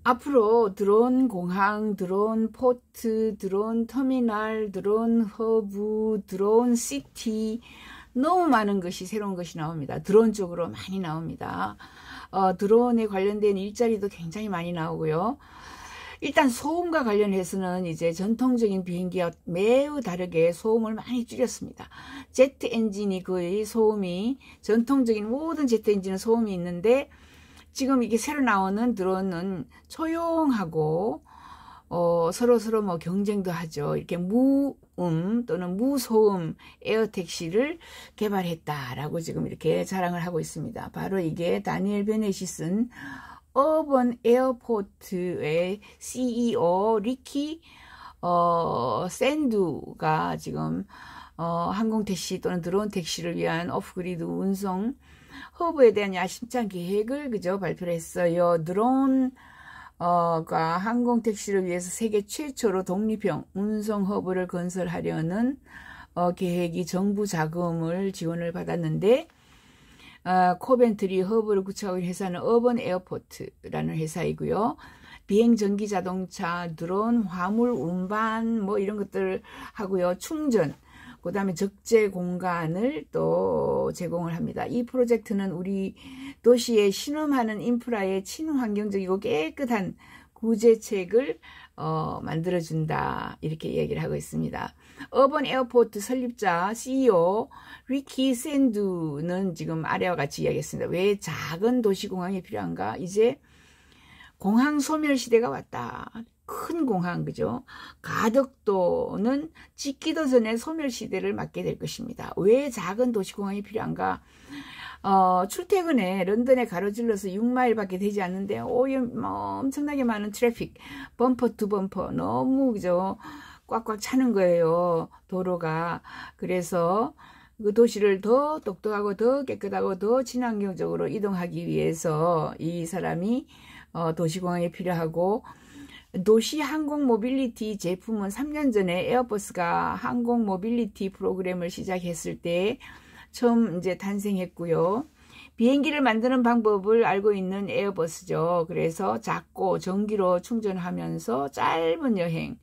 앞으로 드론 공항, 드론 포트, 드론 터미널, 드론 허브, 드론 시티, 너무 많은 것이, 새로운 것이 나옵니다. 드론 쪽으로 많이 나옵니다. 드론에 관련된 일자리도 굉장히 많이 나오고요. 일단 소음과 관련해서는 이제 전통적인 비행기와 매우 다르게 소음을 많이 줄였습니다. 제트 엔진이 거의 소음이, 전통적인 모든 제트 엔진은 소음이 있는데, 지금 이게 새로 나오는 드론은 조용하고 서로 뭐 경쟁도 하죠. 이렇게 무음 또는 무소음 에어택시를 개발했다라고 지금 이렇게 자랑을 하고 있습니다. 바로 이게 다니엘 베넷이 쓴 어번 에어포트의 CEO 리키 샌두가 지금 항공택시 또는 드론 택시를 위한 오프그리드 운송 허브에 대한 야심찬 계획을 발표를 했어요. 드론과 항공택시를 위해서 세계 최초로 독립형 운송 허브를 건설하려는 계획이 정부 자금을 지원을 받았는데, 코벤트리 허브를 구축하고 있는 회사는 어번 에어포트라는 회사이고요. 비행 전기 자동차, 드론, 화물 운반 뭐 이런 것들 하고요. 충전, 그 다음에 적재 공간을 또 제공을 합니다. 이 프로젝트는 우리 도시에 신음하는 인프라의 친환경적이고 깨끗한 구제책을 만들어준다, 이렇게 얘기를 하고 있습니다. 어번 에어포트 설립자 CEO 리키 샌두는 지금 아래와 같이 이야기했습니다. 왜 작은 도시공항이 필요한가? 이제 공항 소멸 시대가 왔다. 큰 공항, 그죠? 가덕도는 짓기도 전에 소멸 시대를 맞게 될 것입니다. 왜 작은 도시공항이 필요한가? 출퇴근에 런던에 가로질러서 6마일밖에 되지 않는데 오염 엄청나게 많은 트래픽, 범퍼 투 범퍼, 너무 그죠? 꽉꽉 차는 거예요, 도로가. 그래서 그 도시를 더 똑똑하고 더 깨끗하고 더 친환경적으로 이동하기 위해서 이 사람이 도시공항이 필요하고, 도시 항공 모빌리티 제품은 3년 전에 에어버스가 항공 모빌리티 프로그램을 시작했을 때 처음 이제 탄생했고요. 비행기를 만드는 방법을 알고 있는 에어버스죠. 그래서 작고 전기로 충전하면서 짧은 여행,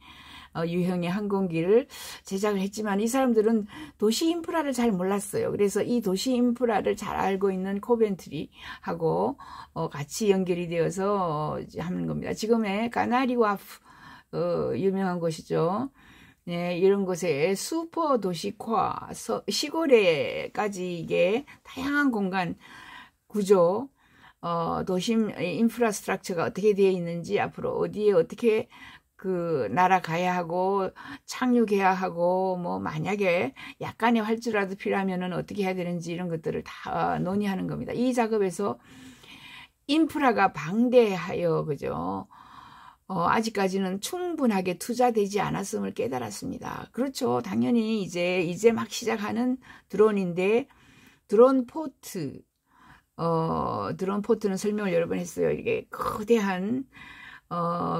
유형의 항공기를 제작을 했지만, 이 사람들은 도시 인프라를 잘 몰랐어요. 그래서 이 도시 인프라를 잘 알고 있는 코벤트리하고 같이 연결이 되어서 하는 겁니다. 지금의 까나리 와프, 유명한 곳이죠. 네, 이런 곳에 슈퍼 도시화, 시골에까지 이게 다양한 공간 구조, 도심 인프라스트럭처가 어떻게 되어 있는지, 앞으로 어디에 어떻게 날아가야 하고 착륙해야 하고, 뭐 만약에 약간의 활주라도 필요하면은 어떻게 해야 되는지, 이런 것들을 다 논의하는 겁니다. 이 작업에서 인프라가 방대하여, 그죠? 아직까지는 충분하게 투자되지 않았음을 깨달았습니다. 그렇죠. 당연히 이제 막 시작하는 드론인데, 드론 포트, 드론 포트는 설명을 여러 번 했어요. 이게 거대한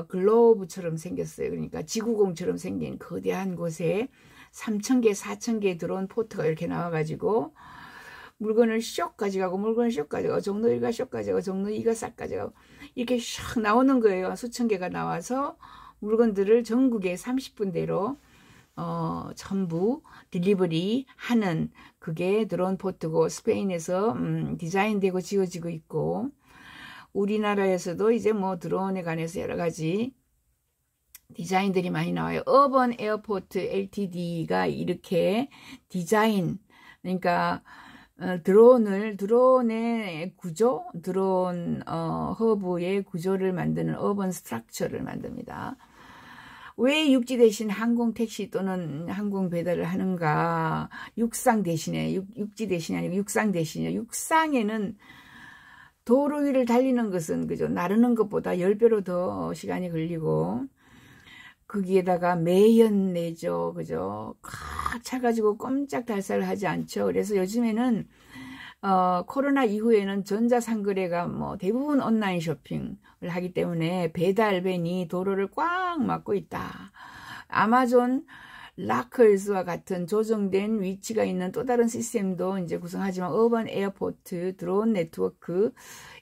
글로브처럼 생겼어요. 그러니까 지구공처럼 생긴 거대한 곳에 3,000개, 4,000개 드론 포트가 이렇게 나와가지고 물건을 쇽 가져가고, 물건을 쇽 가져가고, 종로 1가 쇽 가져가고, 종로 2가 싹 가져가고, 이렇게 샥 나오는 거예요. 수천 개가 나와서 물건들을 전국에 30분대로 전부 딜리버리 하는, 그게 드론 포트고, 스페인에서 디자인되고 지어지고 있고, 우리나라에서도 이제 뭐 드론에 관해서 여러 가지 디자인들이 많이 나와요. 어번 에어포트 LTD가 이렇게 디자인, 그러니까 드론의 구조, 드론 허브의 구조를 만드는 어번 스트럭처를 만듭니다. 왜 육지 대신 항공 택시 또는 항공 배달을 하는가? 육상 대신에, 육지 대신이 아니고 육상 대신이요. 육상에는 도로 위를 달리는 것은, 그죠? 나르는 것보다 10배로 더 시간이 걸리고, 거기에다가 매연 내죠. 그죠? 꽉 차가지고 꼼짝달싹을 하지 않죠. 그래서 요즘에는, 코로나 이후에는 전자상거래가 뭐 대부분 온라인 쇼핑을 하기 때문에 배달벤이 도로를 꽉 막고 있다. 아마존 라커스와 같은 조정된 위치가 있는 또 다른 시스템도 이제 구성하지만 어반 에어포트, 드론 네트워크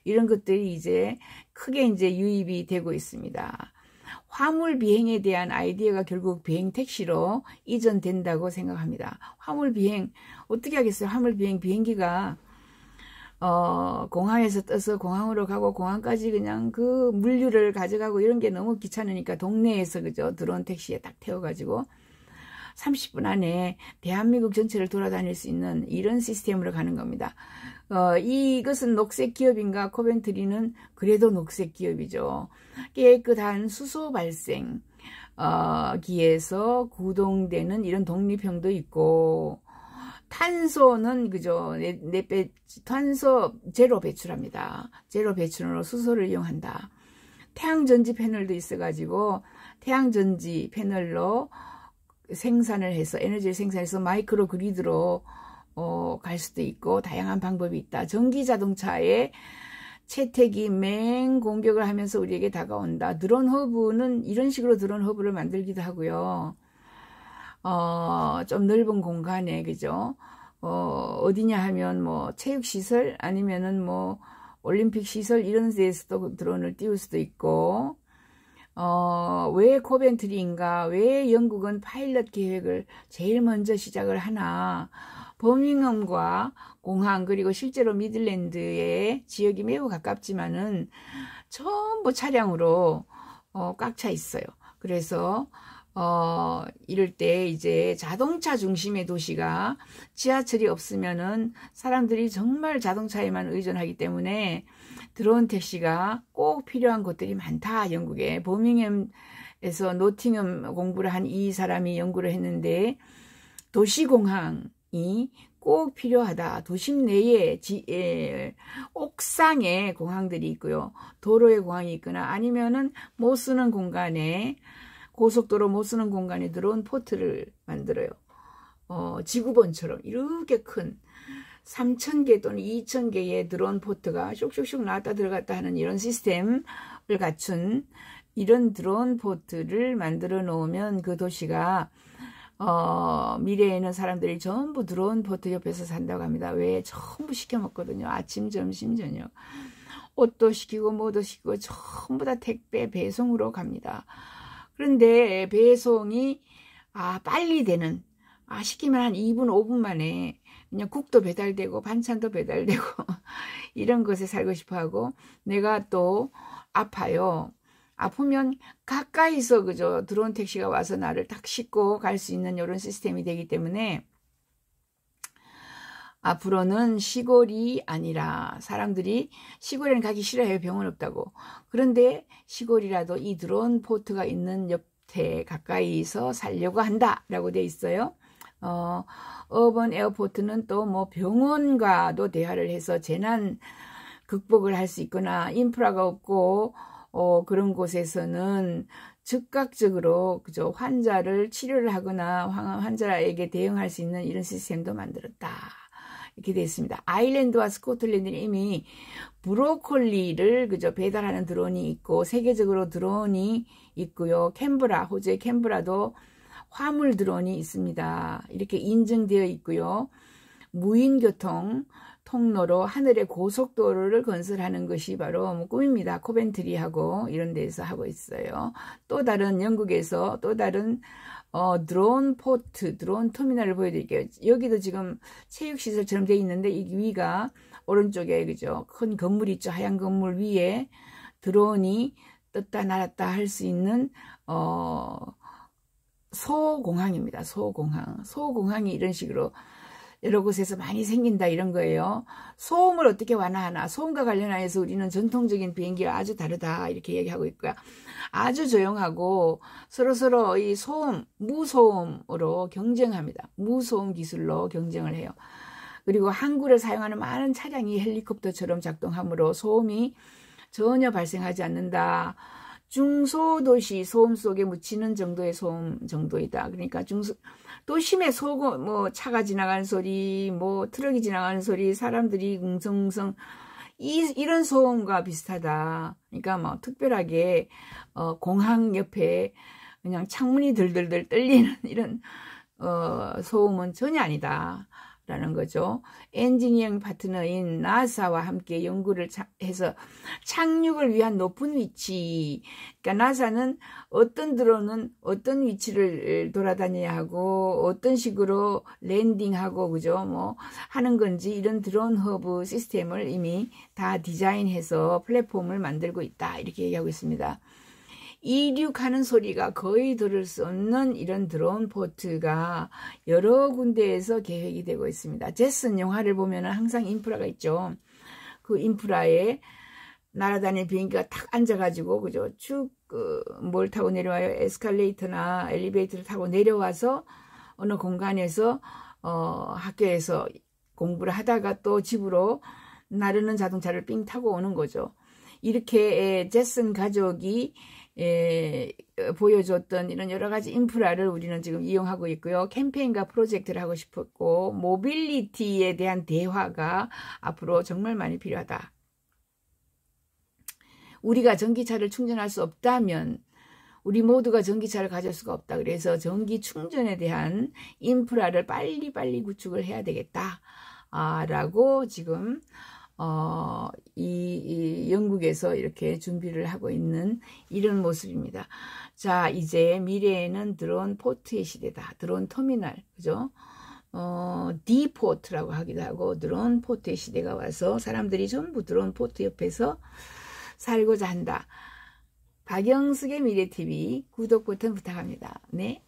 이런 것들이 이제 크게 이제 유입이 되고 있습니다. 화물 비행에 대한 아이디어가 결국 비행 택시로 이전된다고 생각합니다. 화물 비행 어떻게 하겠어요? 화물 비행 비행기가 공항에서 떠서 공항으로 가고 공항까지 그냥 그 물류를 가져가고 이런 게 너무 귀찮으니까 동네에서 그죠? 드론 택시에 딱 태워가지고 30분 안에 대한민국 전체를 돌아다닐 수 있는 이런 시스템으로 가는 겁니다. 이것은 녹색 기업인가? 코벤트리는 그래도 녹색 기업이죠. 깨끗한 수소 발생 기에서 구동되는 이런 독립형도 있고 탄소는 그죠? 탄소 제로 배출합니다. 제로 배출로 수소를 이용한다. 태양전지 패널도 있어가지고 태양전지 패널로 생산을 해서 에너지를 생산해서 마이크로 그리드로 갈 수도 있고 다양한 방법이 있다. 전기 자동차에 채택이 맹공격을 하면서 우리에게 다가온다. 드론 허브는 이런 식으로 드론 허브를 만들기도 하고요. 좀 넓은 공간에 그죠? 어디냐 하면 뭐 체육시설 아니면은 뭐 올림픽 시설 이런 데에서도 드론을 띄울 수도 있고 왜 코벤트리인가? 왜 영국은 파일럿 계획을 제일 먼저 시작을 하나? 버밍엄과 공항 그리고 실제로 미들랜드의 지역이 매우 가깝지만은 전부 차량으로 꽉 차 있어요. 그래서 이럴 때 이제 자동차 중심의 도시가 지하철이 없으면은 사람들이 정말 자동차에만 의존하기 때문에 드론 택시가 꼭 필요한 곳들이 많다. 영국에 버밍엄에서 노팅엄 공부를 한 이 사람이 연구를 했는데 도시공항이 꼭 필요하다. 도심 내에 옥상에 공항들이 있고요. 도로에 공항이 있거나 아니면은 못 쓰는 공간에 고속도로 못 쓰는 공간에 드론 포트를 만들어요. 지구본처럼 이렇게 큰 3,000개 또는 2,000개의 드론 포트가 슉슉슉 나왔다 들어갔다 하는 이런 시스템을 갖춘 이런 드론 포트를 만들어 놓으면 그 도시가 미래에는 사람들이 전부 드론 포트 옆에서 산다고 합니다. 왜? 전부 시켜 먹거든요. 아침, 점심, 저녁. 옷도 시키고 뭐도 시키고 전부 다 택배 배송으로 갑니다. 그런데 배송이 빨리 되는 시키면 한 2분 5분 만에 그냥 국도 배달되고 반찬도 배달되고 이런 것에 살고 싶어 하고 내가 또 아파요. 아프면 가까이서 그죠? 드론 택시가 와서 나를 딱 싣고 갈 수 있는 이런 시스템이 되기 때문에 앞으로는 시골이 아니라 사람들이 시골에는 가기 싫어해요. 병원 없다고. 그런데 시골이라도 이 드론 포트가 있는 옆에 가까이서 살려고 한다라고 돼 있어요. 어번 에어포트는 또 뭐 병원과도 대화를 해서 재난 극복을 할 수 있거나 인프라가 없고 그런 곳에서는 즉각적으로 그죠 환자를 치료를 하거나 환자에게 대응할 수 있는 이런 시스템도 만들었다. 이렇게 되어 있습니다. 아일랜드와 스코틀랜드는 이미 브로콜리를 그저 배달하는 드론이 있고 세계적으로 드론이 있고요. 캔버라, 호주의 캔버라도 화물 드론이 있습니다. 이렇게 인증되어 있고요. 무인교통 통로로 하늘의 고속도로를 건설하는 것이 바로 꿈입니다. 코벤트리하고 이런 데서 하고 있어요. 또 다른 영국에서 또 다른 드론 포트, 드론 터미널을 보여드릴게요. 여기도 지금 체육시설처럼 되어 있는데 이 위가 오른쪽에 그죠? 큰 건물 있죠? 하얀 건물 위에 드론이 떴다 날았다 할 수 있는 소공항입니다. 소공항. 소공항이 이런 식으로 여러 곳에서 많이 생긴다 이런 거예요. 소음을 어떻게 완화하나. 소음과 관련하여서 우리는 전통적인 비행기와 아주 다르다 이렇게 얘기하고 있고요. 아주 조용하고 서로서로 이 소음, 무소음으로 경쟁합니다. 무소음 기술로 경쟁을 해요. 그리고 항구를 사용하는 많은 차량이 헬리콥터처럼 작동하므로 소음이 전혀 발생하지 않는다. 중소도시 소음 속에 묻히는 정도의 소음 정도이다. 그러니까 도심의 소음, 뭐 차가 지나가는 소리, 뭐 트럭이 지나가는 소리, 사람들이 웅성웅성 이런 소음과 비슷하다. 그러니까 뭐 특별하게 공항 옆에 그냥 창문이 들들들 떨리는 이런 소음은 전혀 아니다 라는 거죠. 엔지니어링 파트너인 나사와 함께 연구를 해서 착륙을 위한 높은 위치, 그러니까 나사는 어떤 드론은 어떤 위치를 돌아다녀야 하고 어떤 식으로 랜딩하고 그죠 뭐 하는 건지 이런 드론 허브 시스템을 이미 다 디자인해서 플랫폼을 만들고 있다 이렇게 얘기하고 있습니다. 이륙하는 소리가 거의 들을 수 없는 이런 드론 포트가 여러 군데에서 계획이 되고 있습니다. 제슨 영화를 보면 항상 인프라가 있죠. 그 인프라에 날아다니는 비행기가 탁 앉아가지고 그죠 쭉 뭘 타고 내려와요. 에스컬레이터나 엘리베이터를 타고 내려와서 어느 공간에서 학교에서 공부를 하다가 또 집으로 나르는 자동차를 삥 타고 오는 거죠. 이렇게 제슨 가족이 보여줬던 이런 여러 가지 인프라를 우리는 지금 이용하고 있고요. 캠페인과 프로젝트를 하고 싶었고 모빌리티에 대한 대화가 앞으로 정말 많이 필요하다. 우리가 전기차를 충전할 수 없다면 우리 모두가 전기차를 가질 수가 없다. 그래서 전기 충전에 대한 인프라를 빨리빨리 구축을 해야 되겠다. 라고 지금 이 영국에서 이렇게 준비를 하고 있는 이런 모습입니다. 자, 이제 미래에는 드론 포트의 시대다. 드론 터미널, 그죠? 디포트라고 하기도 하고 드론 포트의 시대가 와서 사람들이 전부 드론 포트 옆에서 살고자 한다. 박영숙의 미래TV 구독 버튼 부탁합니다. 네.